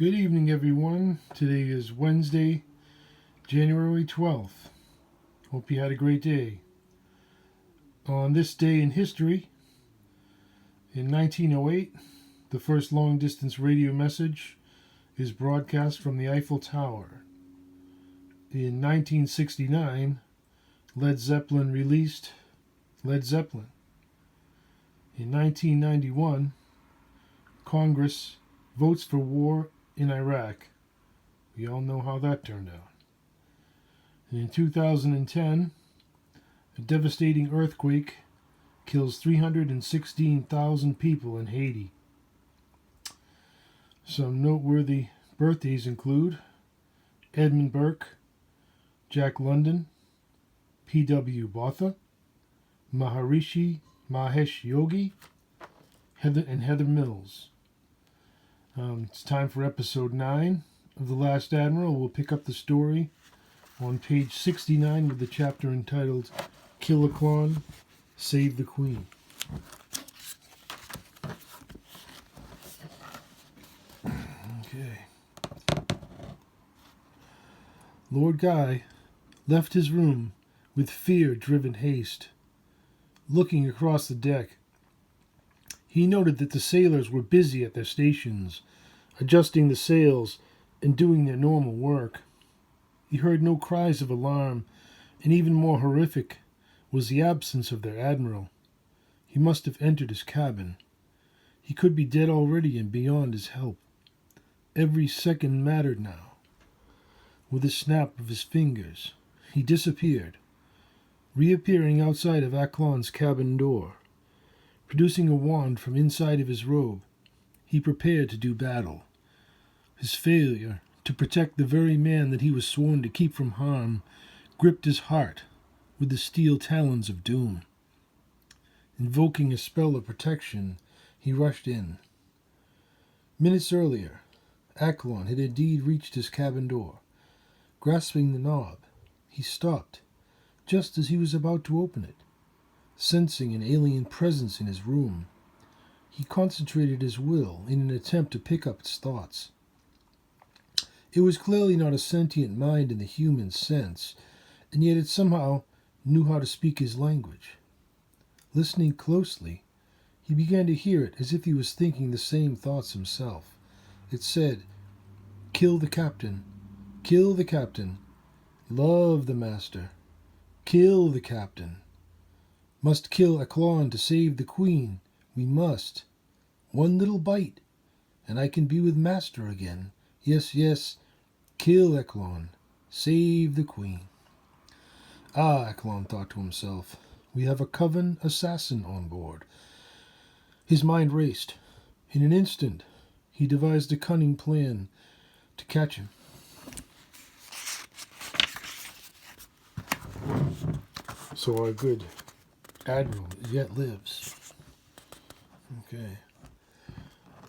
Good evening, everyone. Today is Wednesday, January 12th. Hope you had a great day. On this day in history, in 1908, the first long-distance radio message is broadcast from the Eiffel Tower. In 1969, Led Zeppelin released Led Zeppelin. In 1991, Congress votes for war in Iraq. We all know how that turned out. And in 2010, a devastating earthquake kills 316,000 people in Haiti. Some noteworthy birthdays include Edmund Burke, Jack London, P.W. Botha, Maharishi Mahesh Yogi, Heather Mills. It's time for episode 9 of The Last Admiral. We'll pick up the story on page 69 with the chapter entitled Kill Aklon, Save the Queen. Okay. Lord Guy left his room with fear-driven haste. Looking across the deck, he noted that the sailors were busy at their stations, adjusting the sails and doing their normal work. He heard no cries of alarm, and even more horrific was the absence of their admiral. He must have entered his cabin. He could be dead already and beyond his help. Every second mattered now. With a snap of his fingers, he disappeared, reappearing outside of Aklon's cabin door. Producing a wand from inside of his robe, he prepared to do battle. His failure to protect the very man that he was sworn to keep from harm gripped his heart with the steel talons of doom. Invoking a spell of protection, he rushed in. Minutes earlier, Aklon had indeed reached his cabin door. Grasping the knob, he stopped, just as he was about to open it. Sensing an alien presence in his room, he concentrated his will in an attempt to pick up its thoughts. It was clearly not a sentient mind in the human sense, and yet it somehow knew how to speak his language. Listening closely, he began to hear it as if he was thinking the same thoughts himself. It said, "Kill the captain. Kill the captain. Love the master. Kill the captain. Must kill Aklon to save the queen. We must. One little bite, and I can be with master again. Yes, yes. Kill Aklon. Save the queen." Ah, Aklon thought to himself, we have a coven assassin on board. His mind raced. In an instant, he devised a cunning plan to catch him. So our good Admiral yet lives. Okay.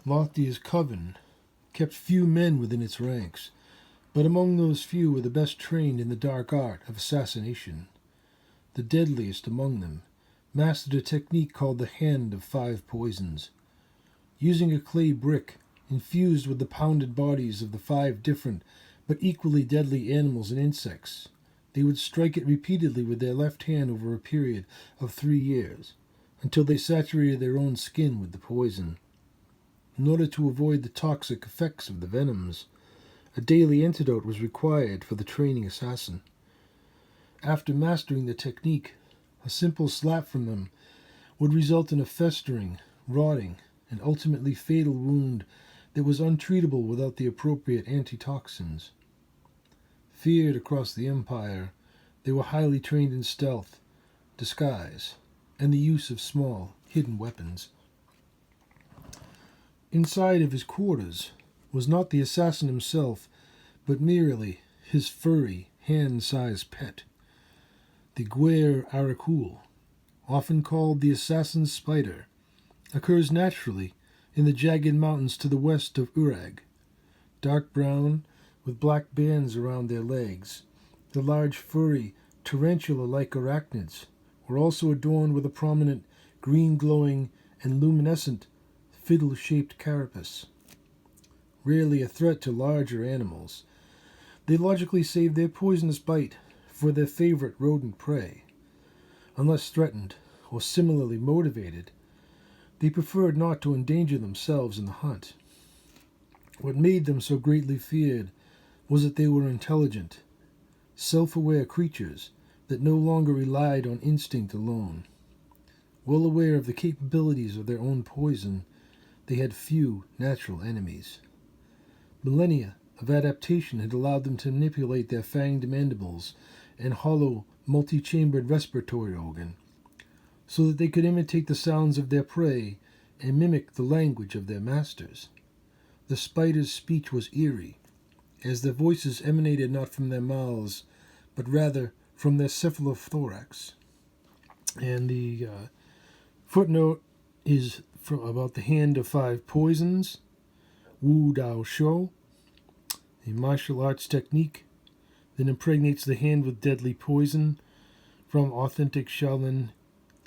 Lothia's coven kept few men within its ranks, but among those few were the best trained in the dark art of assassination. The deadliest among them mastered a technique called the Hand of 5 Poisons. Using a clay brick infused with the pounded bodies of the 5 different but equally deadly animals and insects, they would strike it repeatedly with their left hand over a period of 3 years, until they saturated their own skin with the poison. In order to avoid the toxic effects of the venoms, a daily antidote was required for the training assassin. After mastering the technique, a simple slap from them would result in a festering, rotting, and ultimately fatal wound that was untreatable without the appropriate antitoxins. Feared across the empire, they were highly trained in stealth, disguise, and the use of small, hidden weapons. Inside of his quarters was not the assassin himself, but merely his furry, hand-sized pet. The Guer Aracul, often called the assassin's spider, occurs naturally in the jagged mountains to the west of Urag. Dark brown, with black bands around their legs, the large furry, tarantula-like arachnids were also adorned with a prominent, green-glowing, and luminescent, fiddle-shaped carapace. rarely a threat to larger animals. They logically saved their poisonous bite for their favorite rodent prey. Unless threatened or similarly motivated, they preferred not to endanger themselves in the hunt. What made them so greatly feared was that they were intelligent, self-aware creatures that no longer relied on instinct alone. Well aware of the capabilities of their own poison, they had few natural enemies. Millennia of adaptation had allowed them to manipulate their fanged mandibles and hollow, multi-chambered respiratory organ, so that they could imitate the sounds of their prey and mimic the language of their masters. The spiders' speech was eerie, as their voices emanated not from their mouths, but rather from their cephalothorax. And the footnote is about the Hand of Five Poisons, Wu Dao Shou, a martial arts technique that impregnates the hand with deadly poison from authentic Shaolin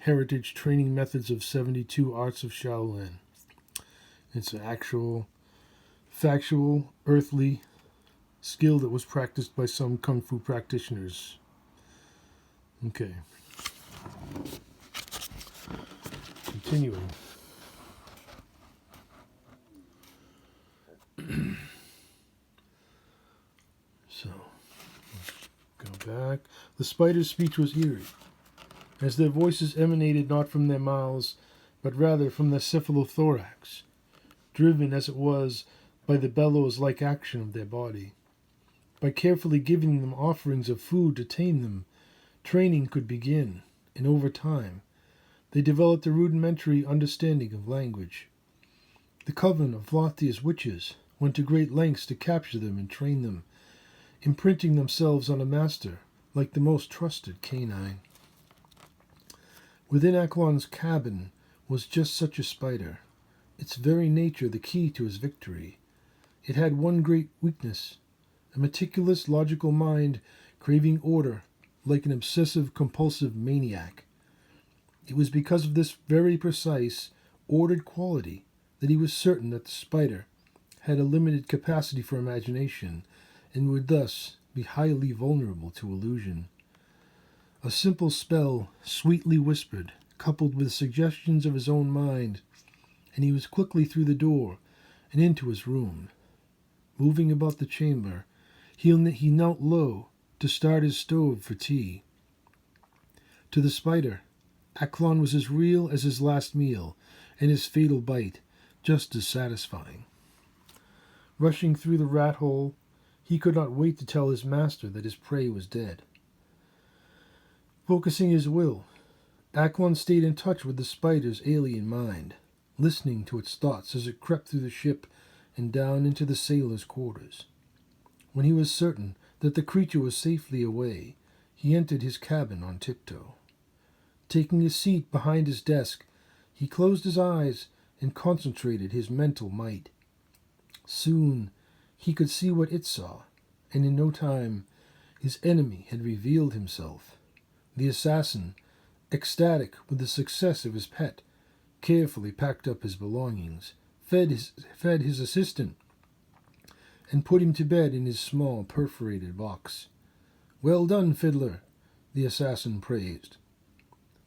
heritage training methods of 72 Arts of Shaolin. It's an actual, factual, earthly skill that was practiced by some kung fu practitioners. Okay. Continuing. So, go back. The spider's speech was eerie, as their voices emanated not from their mouths, but rather from their cephalothorax, driven as it was by the bellows-like action of their body. By carefully giving them offerings of food to tame them, training could begin, and over time, they developed a rudimentary understanding of language. The coven of loftiest witches went to great lengths to capture them and train them, imprinting themselves on a master like the most trusted canine. Within Aklon's cabin was just such a spider, its very nature the key to his victory. It had one great weakness, a meticulous, logical mind craving order like an obsessive-compulsive maniac. It was because of this very precise, ordered quality that he was certain that the spider had a limited capacity for imagination and would thus be highly vulnerable to illusion. A simple spell, sweetly whispered, coupled with suggestions of his own mind, and he was quickly through the door and into his room. Moving about the chamber, he knelt low to start his stove for tea. To the spider, Aklon was as real as his last meal, and his fatal bite just as satisfying. Rushing through the rat hole, he could not wait to tell his master that his prey was dead. Focusing his will, Aklon stayed in touch with the spider's alien mind, listening to its thoughts as it crept through the ship and down into the sailors' quarters. When he was certain that the creature was safely away, he entered his cabin on tiptoe. Taking a seat behind his desk, he closed his eyes and concentrated his mental might. Soon he could see what it saw, and in no time his enemy had revealed himself. The assassin, ecstatic with the success of his pet, carefully packed up his belongings, fed his assistant, and put him to bed in his small perforated box. "Well done, Fiddler," the assassin praised.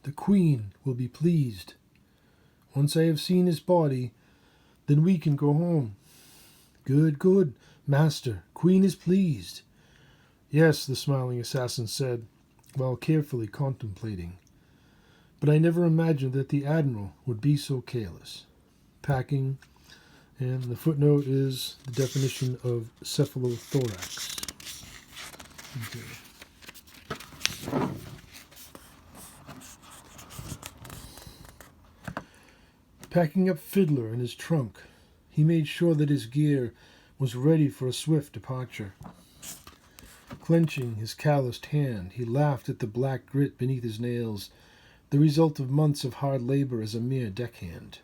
"The Queen will be pleased. Once I have seen his body, then we can go home." "Good, good, Master. Queen is pleased." "Yes," the smiling assassin said, while carefully contemplating. "But I never imagined that the Admiral would be so careless." Packing, and the footnote is the definition of cephalothorax. Okay. Packing up Fiddler in his trunk, he made sure that his gear was ready for a swift departure. Clenching his calloused hand, he laughed at the black grit beneath his nails, the result of months of hard labor as a mere deckhand.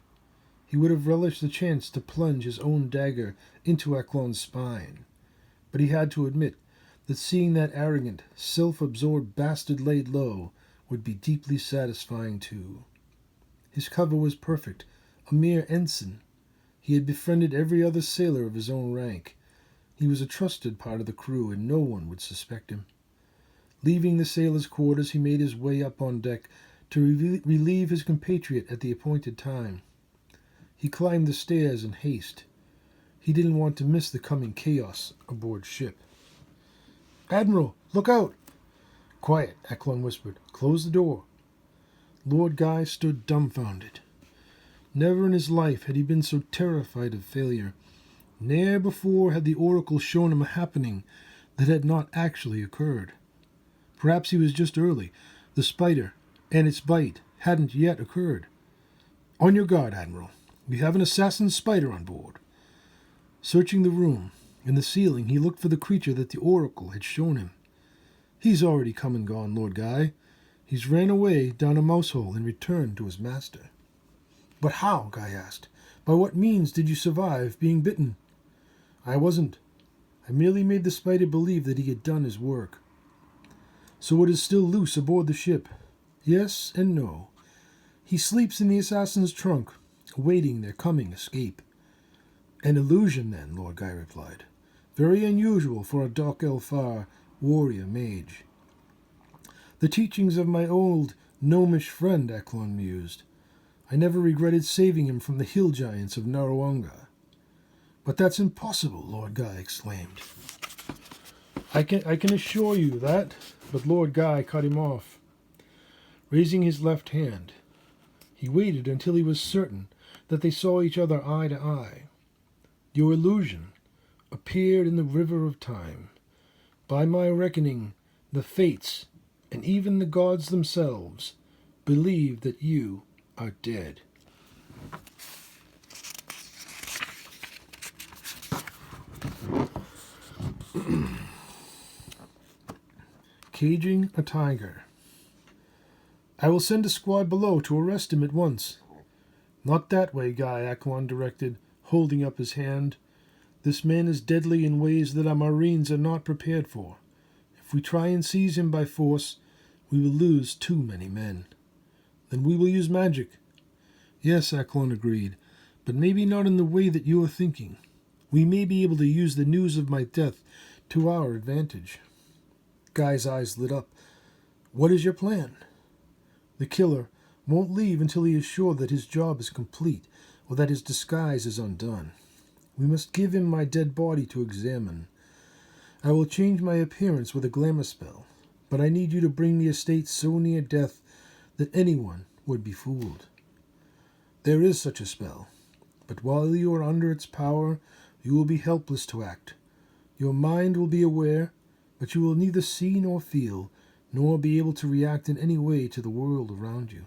He would have relished the chance to plunge his own dagger into Aklon's spine, but he had to admit that seeing that arrogant, self-absorbed bastard laid low would be deeply satisfying too. His cover was perfect, a mere ensign, He had befriended every other sailor of his own rank. He was a trusted part of the crew, and no one would suspect him. Leaving the sailors' quarters, he made his way up on deck to relieve his compatriot at the appointed time. He climbed the stairs in haste. He didn't want to miss the coming chaos aboard ship. "Admiral, look out!" "Quiet," Aklon whispered. "Close the door." Lord Guy stood dumbfounded. Never in his life had he been so terrified of failure. Ne'er before had the oracle shown him a happening that had not actually occurred. Perhaps he was just early. The spider and its bite hadn't yet occurred. "On your guard, Admiral. We have an assassin spider on board." Searching the room, in the ceiling, he looked for the creature that the oracle had shown him. "He's already come and gone, Lord Guy. He's ran away down a mouse hole and returned to his master." "But how?" Guy asked. "By what means did you survive being bitten?" "I wasn't. I merely made the spider believe that he had done his work." "So it is still loose aboard the ship?" "Yes and no. He sleeps in the assassin's trunk, awaiting their coming escape." "An illusion, then," Lord Guy replied. "Very unusual for a dark elfar warrior mage." "The teachings of my old gnomish friend," Aklon mused. "I never regretted saving him from the hill giants of Narawanga." "But that's impossible," Lord Guy exclaimed. I can assure you that," but Lord Guy cut him off. Raising his left hand, he waited until he was certain that they saw each other eye to eye. "Your illusion appeared in the river of time. By my reckoning, the fates, and even the gods themselves, believe that you are dead." Caging a tiger. "I will send a squad below to arrest him at once." "Not that way, Guy," Aklon directed, holding up his hand. "This man is deadly in ways that our marines are not prepared for. If we try and seize him by force, we will lose too many men." "Then we will use magic." "Yes," Aklon agreed, "but maybe not in the way that you are thinking. We may be able to use the news of my death to our advantage." Guy's eyes lit up. "What is your plan?" "The killer won't leave until he is sure that his job is complete, or that his disguise is undone. We must give him my dead body to examine. I will change my appearance with a glamour spell, but I need you to bring the estate so near death that anyone would be fooled." "There is such a spell, but while you are under its power, you will be helpless to act. Your mind will be aware, but you will neither see nor feel, nor be able to react in any way to the world around you.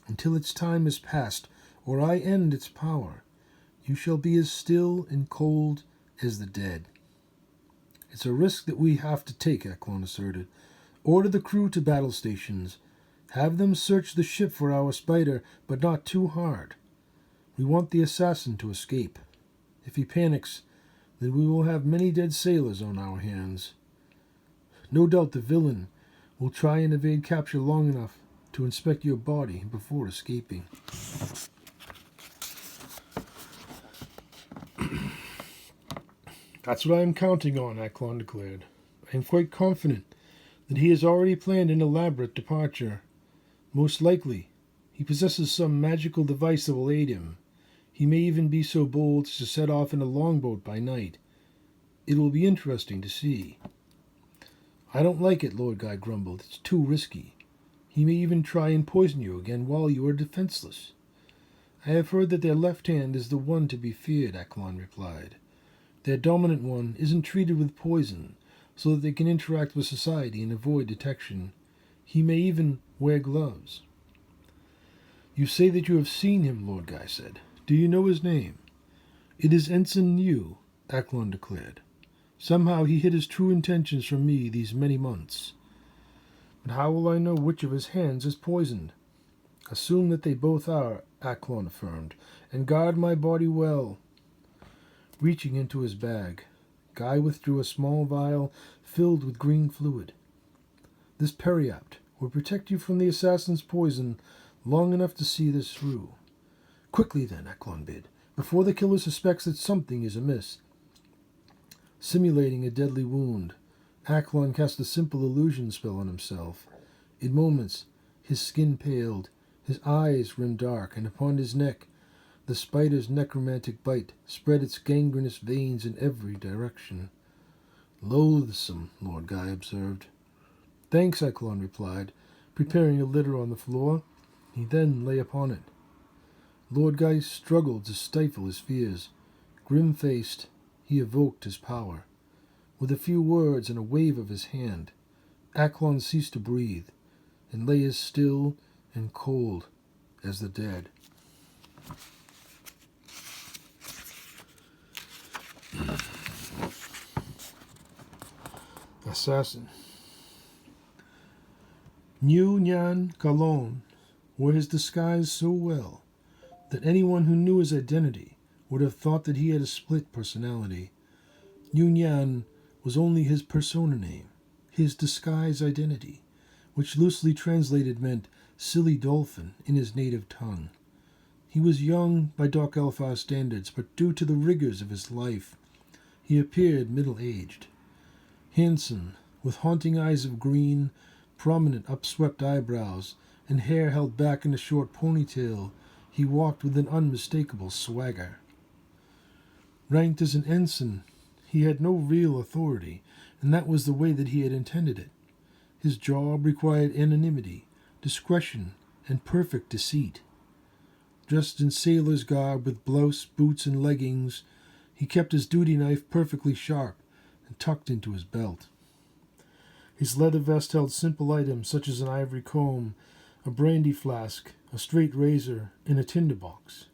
Until its time is past, or I end its power, you shall be as still and cold as the dead." "It's a risk that we have to take," Aklon asserted. "Order the crew to battle stations. Have them search the ship for our spider, but not too hard. We want the assassin to escape. If he panics, then we will have many dead sailors on our hands. No doubt the villain will try and evade capture long enough to inspect your body before escaping." "That's what I am counting on," Aklon declared. "I am quite confident that he has already planned an elaborate departure. Most likely, he possesses some magical device that will aid him. He may even be so bold as to set off in a longboat by night. It will be interesting to see." "I don't like it," Lord Guy grumbled. "It's too risky. He may even try and poison you again while you are defenseless." "I have heard that their left hand is the one to be feared," Aklon replied. "Their dominant one isn't treated with poison, so that they can interact with society and avoid detection. He may even wear gloves." "You say that you have seen him," Lord Guy said. "Do you know his name?" "It is Ensign Yu," Aklon declared. "Somehow he hid his true intentions from me these many months." "But how will I know which of his hands is poisoned?" "Assume that they both are," Aklon affirmed, "and guard my body well." Reaching into his bag, Guy withdrew a small vial filled with green fluid. "This periapt will protect you from the assassin's poison long enough to see this through." "Quickly then," Aklon bid. before the killer suspects that something is amiss. Simulating a deadly wound, Aklon cast a simple illusion spell on himself. In moments, his skin paled, his eyes rimmed dark, and upon his neck, the spider's necromantic bite spread its gangrenous veins in every direction. Loathsome, Lord Guy observed. Thanks, Aklon replied, preparing a litter on the floor. He then lay upon it. Lord Guy struggled to stifle his fears. Grim-faced, he evoked his power. With a few words and a wave of his hand, Aklon ceased to breathe and lay as still and cold as the dead. Assassin. New Nyan Kalon wore his disguise so well that anyone who knew his identity would have thought that he had a split personality. New Nyan was only his persona name, his disguise identity, which loosely translated meant silly dolphin in his native tongue. He was young by Dark Elfar standards, but due to the rigors of his life, he appeared middle-aged. Handsome, with haunting eyes of green, prominent upswept eyebrows, and hair held back in a short ponytail, he walked with an unmistakable swagger. Ranked as an ensign, he had no real authority, and that was the way that he had intended it. His job required anonymity, discretion, and perfect deceit. Dressed in sailor's garb with blouse, boots, and leggings, he kept his duty knife perfectly sharp and tucked into his belt. His leather vest held simple items such as an ivory comb, a brandy flask, a straight razor, and a tinderbox.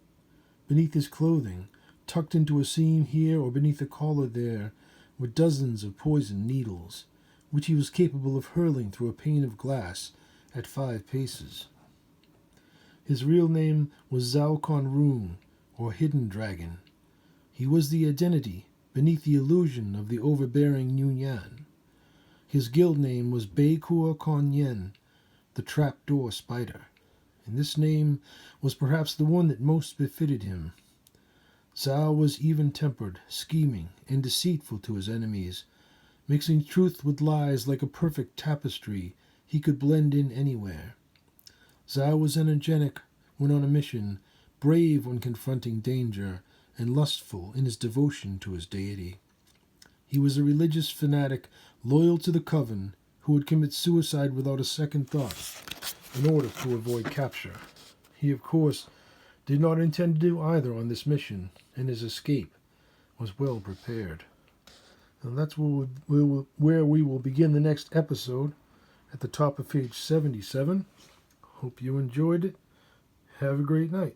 Beneath his clothing, tucked into a seam here or beneath a collar there, were dozens of poisoned needles, which he was capable of hurling through a pane of glass at 5 paces. His real name was Zhao Conrung, or Hidden Dragon. He was the identity beneath the illusion of the overbearing Nunyan. His guild name was Beikua Konyen, the trapdoor spider, and this name was perhaps the one that most befitted him. Zhao was even-tempered, scheming, and deceitful to his enemies. Mixing truth with lies like a perfect tapestry, he could blend in anywhere. Zhao was energetic when on a mission, brave when confronting danger, and lustful in his devotion to his deity. He was a religious fanatic, loyal to the coven, who would commit suicide without a second thought in order to avoid capture. He, of course, did not intend to do either on this mission, and his escape was well prepared. And that's where we will begin the next episode, at the top of page 77. Hope you enjoyed it. Have a great night.